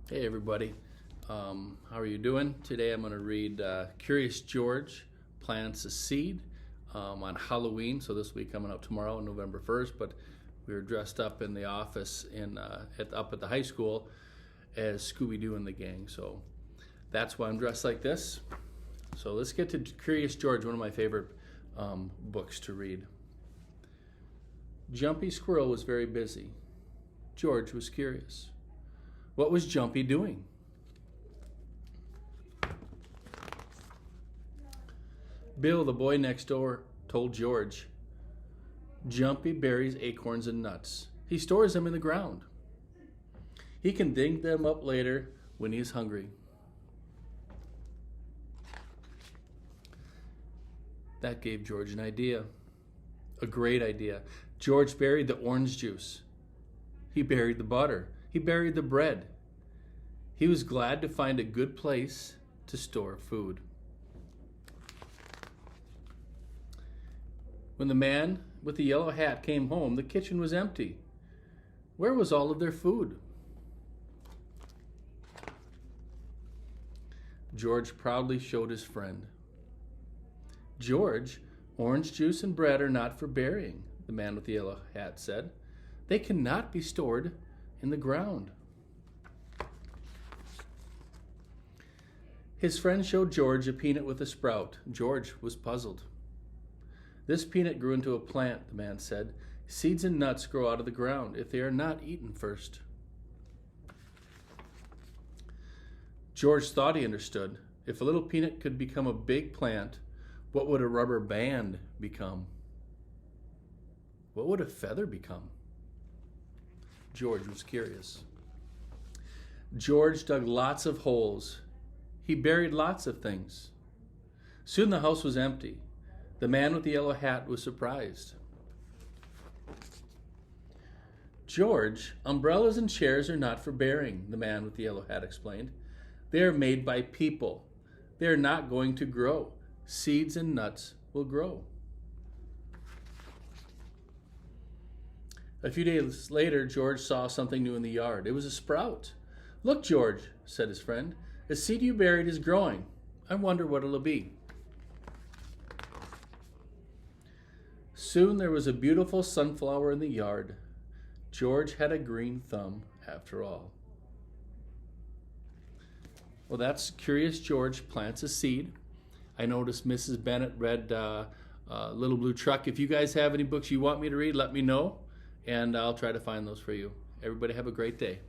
Hey everybody, how are you doing? Today I'm going to read Curious George Plants a Seed on Halloween. So this will be coming up tomorrow, November 1st, but we were dressed up in the office up at the high school as Scooby-Doo and the gang. So that's why I'm dressed like this. So let's get to Curious George, one of my favorite books to read. Jumpy Squirrel was very busy. George was curious. What was Jumpy doing? Bill, the boy next door, told George, Jumpy buries acorns and nuts. He stores them in the ground. He can dig them up later when he's hungry. That gave George an idea. A great idea. George buried the orange juice. He buried the butter. He buried the bread. He was glad to find a good place to store food. When the man with the yellow hat came home, the kitchen was empty. Where was all of their food? George proudly showed his friend. George, orange juice and bread are not for burying, the man with the yellow hat said. They cannot be stored in the ground. His friend showed George a peanut with a sprout. George was puzzled. This peanut grew into a plant, the man said. Seeds and nuts grow out of the ground if they are not eaten first. George thought he understood. If a little peanut could become a big plant, what would a rubber band become? What would a feather become? George was curious. George dug lots of holes. He buried lots of things. Soon the house was empty. The man with the yellow hat was surprised. George, umbrellas and chairs are not for burying, the man with the yellow hat explained. They are made by people. They are not going to grow. Seeds and nuts will grow. A few days later, George saw something new in the yard. It was a sprout. Look, George, said his friend. A seed you buried is growing. I wonder what it'll be. Soon there was a beautiful sunflower in the yard. George had a green thumb after all. Well, that's Curious George Plants a Seed. I noticed Mrs. Bennett read Little Blue Truck. If you guys have any books you want me to read, let me know, and I'll try to find those for you. Everybody have a great day.